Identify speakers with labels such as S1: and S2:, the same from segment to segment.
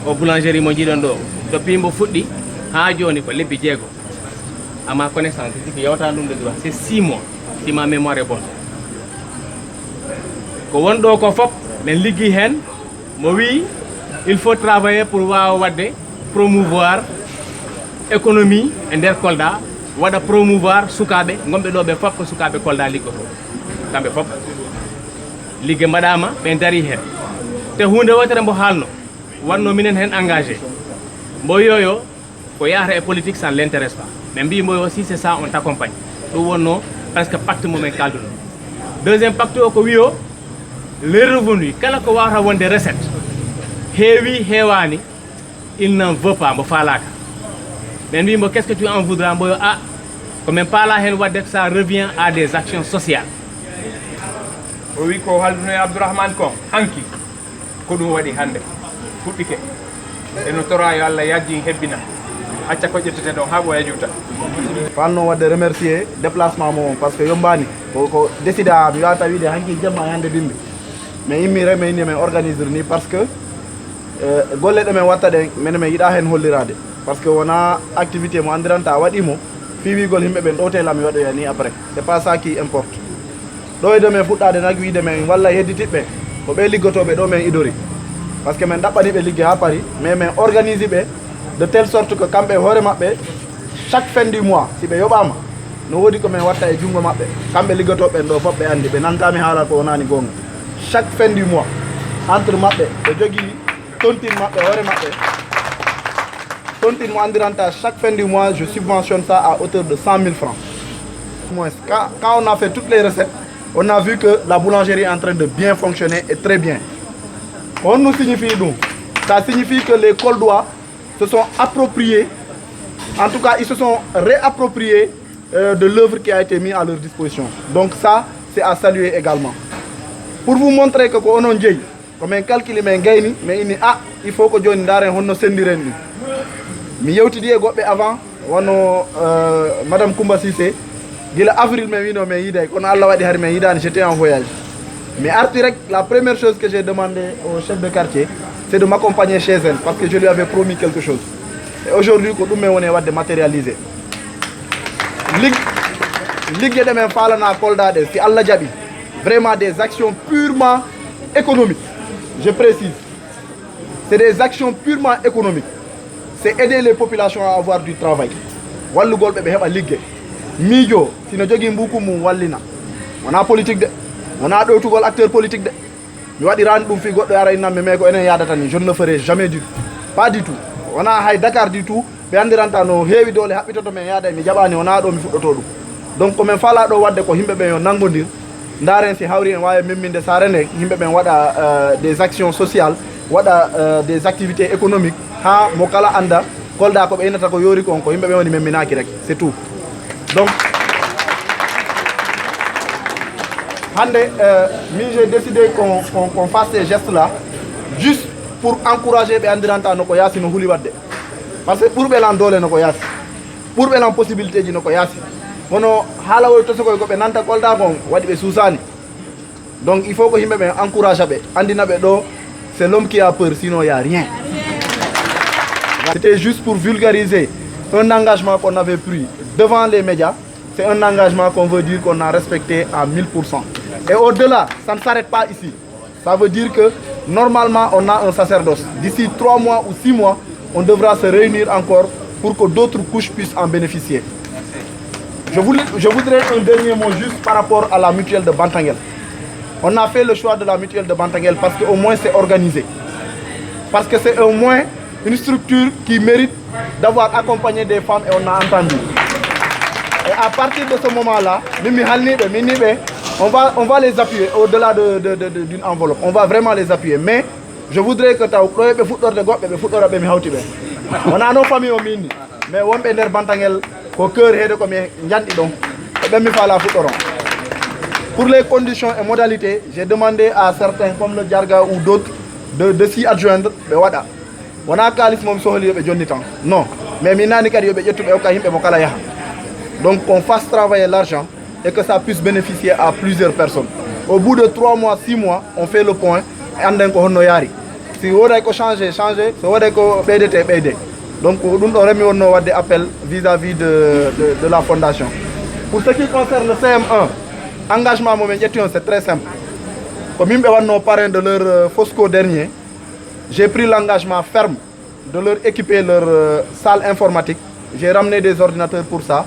S1: o boulangerie mo jiɗon ɗo depuis mbo fuɗɗi ha joni ko lebbi jeego à ma connaissance siki yewta ɗum de droit c'est 6 mois si ma mémoire est bonne ko wonɗo ko fop men liggi hen mo wi il faut travailler pour wawa wadde promouvoir économie e nder Kolda waɗa promouvoir sukaɓe gonɓe ɗo ɓe fop ko sukaɓe Kolda liggoto kamɓe fop ligge mbaɗama ɓe dari hen te hunde wotere mbo haalno wanno minen hen engagé mbo yoyo ko yahata e politique ça l'intéresse pas mais mbi mbo aussi c'est ça on t'accompagne ɗum wonno presque pacte momen kalduno deuxième pacte o ko wiyo les revenus kala ko wawata wonde recette heewi heewani il n'en veut pas mbo falaka mais mbi mbo qu'est ce que tu en voudras mbo yo ko men paala hen wadde ça revient à des actions sociales
S2: o wi ko halduno e Abdourahmane kon hanki ko ɗum waɗi hande fuɗɗike eno tora yo Allah yajji hebbina acca ko ƴettete ɗon ha ɓoya juuta
S3: fanno wadde remercier déplacement momon par ce que yombani ko décida mi wawata wiide hanki jamma hande bimbi mais immi reme inni men organiser ni par ce que golle ɗe men watta ɗe mene men yiɗa hen hollirade par ce que wona activité mo andiranta a waɗimo fiwigol yimɓe ɓen ɗowtela mi waɗoya ni après c'est pas ça qui importe ɗo e de men fuɗɗade nag wiide men walla hedditiɓɓe ko ɓe liggotoɓe ɗo men idori par ce que men ɗaɓɓaniɓe ligge ha paari mais men organise ɓe de telle sorte que kamɓe hoore maɓɓe chaque fin du mois si ɓe yoɓama no woodi ko men watta e junngo maɓɓe kamɓe liggotoɓe ɗo fof ɓe andi ɓe nantami haala ko wonani gonga chaque fin du mois entre maɓɓe ɓe jogui tontine maɓɓe hoore maɓɓe tontine mo andiranta chaque fin du mois je subventionne ça à hauteur de 100 000 francs moins quand on a fait toutes les recettes on a vu que la boulangerie est en train de bien fonctionner et très bien on nous signifie donc ça signifie que les Koldois se sont appropriés en tout cas ils se sont réappropriés de l'œuvre qui a été mise à leur disposition donc ça c'est à saluer également pour vous montrer que ko onon jeeyi ko men calcule men gayni mais ini il faut que joni daren honno sendiren ɗum mi yewtidi e goɓɓe avant wono madame Koumba Cissé gila avril men wino men yiiday kono Allah waɗi hari men yidani j'étais en voyage mais arti rek la première chose que j'ai demandé au chef de quartier c'est de m'accompagner chez elle parce que je lui avais promis quelque chose et aujourd'hui ko ɗum men woni wadde matérialisé ligge ɗe men falana Kolda ɗe si Allah jaaɓi vraiment des actions purement économiques je précise c'est des actions purement économiques c'est aider les populations à avoir du travail wallugol ɓe ɓe heɓa ligge miijo sino jogui mbuku mum wallina wona politique de wona ɗowtugol acteur politique de mi waɗirani ɗum fi goɗɗo ara innanmi mais ko enen yadata ni je ne le ferai jamais du tout pas du tout wona hay Dakar du tout ɓe andiranta no heewi dole haɓɓitoto men yaada mi jaɓani wona ɗo mi fuɗɗoto ɗum donc komin fala ɗo wadde ko yimɓe ɓen yo nanggodir daren si hawri en wawi memminde saare nde yimɓe ɓen waɗa des actions sociales waɗa des activités économiques ha mo kala anda Kolda ko ɓe innata ko yoori kon ko yimɓe ɓen woni memminaki rek c'est tout donc hande j'ai décidé qu'on fasse ces gestes là juste pour encourager ɓe andiranta noko yaasi no huuli wadde par ce que ɓurɓe lan doole noko yaasi ɓurɓe lan possibilité ji noko yaasi kono haala woy tosokoy ko ɓe nanta Kolda kon waɗi ɓe suusani donc il faut que yimɓe ɓe encourage ɓe andina ɓe ɗo c'est l'homme qui a peur sinon il y a rien c'était juste pour vulgariser un engagement qu'on avait pris devant les médias c'est un engagement qu'on veut dire qu'on a respecté à 1000%. Et au-delà, ça ne s'arrête pas ici. Ça veut dire que normalement, on a un sacerdoce. D'ici 3 mois ou 6 mois, on devra se réunir encore pour que d'autres couches puissent en bénéficier. Je voudrais un dernier mot juste par rapport à la mutuelle de Bantangel. On a fait le choix de la mutuelle de Bantangel parce qu'au moins c'est organisé. Parce que c'est au moins une structure qui mérite d'avoir accompagné des femmes et on a entendu. Et à partir de ce moment-là, on va les appuyer au-delà d'une enveloppe. On va vraiment les appuyer. Mais je voudrais que on a nos familles au mini. Mais on peut faire Bantangel au cœur et comme pour les conditions et modalités, j'ai demandé à certains comme le Djarga ou d'autres de s'y adjoindre. On a non. Mais donc qu'on fasse travailler l'argent et que ça puisse bénéficier à plusieurs personnes. Au bout de 3 mois, 6 mois, on fait le point et on a si woday ko changer so woday ko ɓeydete ɓeyde donc ɗum ɗo remi wonno wadde appel vis-à-vis de la fondation. Pour ce qui concerne le CM1 engagement momin ƴetti on c'est très simple. Comme ils me parrain de leur FOSCO dernier, j'ai pris l'engagement ferme de leur équiper leur salle informatique. J'ai ramené des ordinateurs pour ça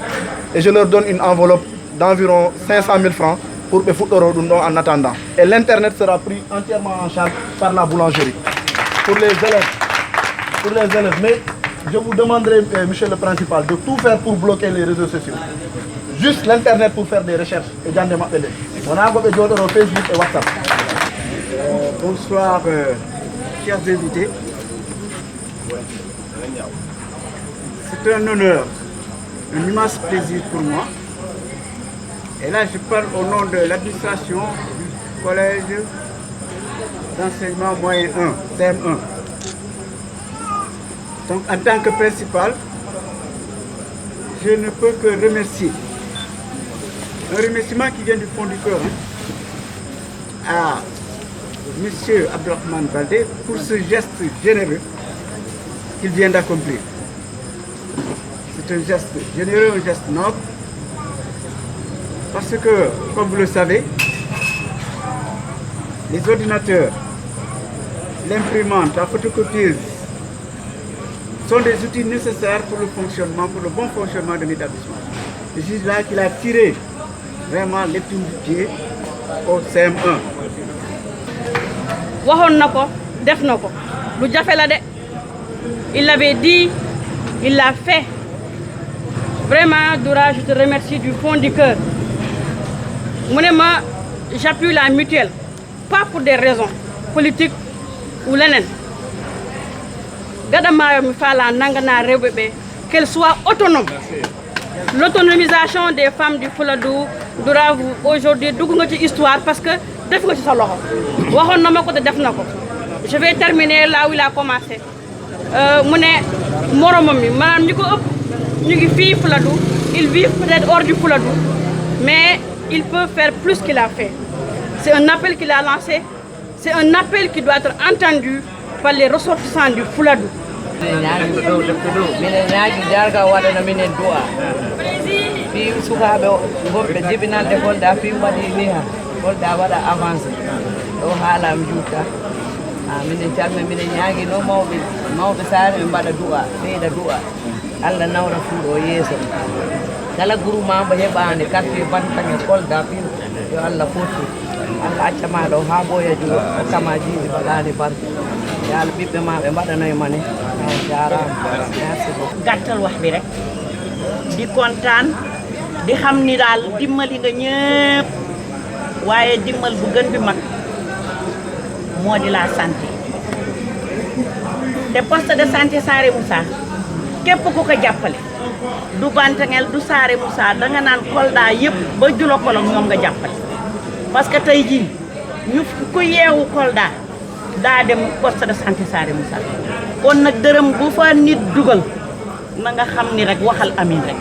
S3: et je leur donne une enveloppe d'environ 500 000 francs pour que Foutoro en attendant. Et l'internet sera pris entièrement en charge par la boulangerie. Pour les élèves. Mais je vous demanderai, monsieur le principal, de tout faire pour bloquer les réseaux sociaux. Juste l'internet pour faire des recherches et j'en demande. On a Facebook et WhatsApp.
S4: Bonsoir, chers invités. C'est un honneur, un immense plaisir pour moi. Et là, je parle au nom de l'administration du collège d'enseignement moyen 1, CM1. Donc, en tant que principal, je ne peux que remercier. Un remerciement qui vient du fond du cœur à M. Abdourahmane Baldé pour ce geste généreux qu'il vient d'accomplir. C'est un geste généreux, un geste noble, parce que, comme vous le savez, les ordinateurs, l'imprimante, la photocopieuse sont des outils nécessaires pour le fonctionnement, pour le bon fonctionnement de l'établissement. C'est juste là qu'il a tiré vraiment l'épine du pied au CM1.
S5: Il l'avait dit, il l'a fait. Vraiment, Doura, je te remercie du fond du cœur. Moi, j'appuie la mutuelle, pas pour des raisons politiques ou l'année. Qu'elle soit autonome. L'autonomisation des femmes du Fouladou, Doura, aujourd'hui, nous avons une histoire parce que je vais terminer là où il a commencé. Ils vivent peut-être hors du Fouladou, mais ils peuvent faire plus qu'il a fait. C'est un appel qu'il a lancé, c'est un appel qui doit être entendu par les ressortissants du Fouladou.
S6: Allah nawra fuuɗo yeeso kala groupement heɓande quartier bantange kolda pin yo Allah fottu Allah accama ɗo ha ɓooya juuɗo hokkama jiiɗi baɗani barke yo Allah ɓiɓɓe ma ɓe mbaɗanoye mane jarama merci beaucoup
S7: gàttal wax bi rek di kontaan di xam ni daal dimbali nga ñëpp waaye dimbal bu gën bi mag moo di la santé te poste de santé Saare Moussa képp ku ko jàppale du Bantangel du Saare Moussa danga naan Kolda yëpp ba Julo Kolom ñoom nga jàppale parce que tey jii ñu ku yeewu Kolda daa dem poste de santé Saare Moussa kon nag dërëm bu fa nit dugal na nga xam ni rek waxal amin rek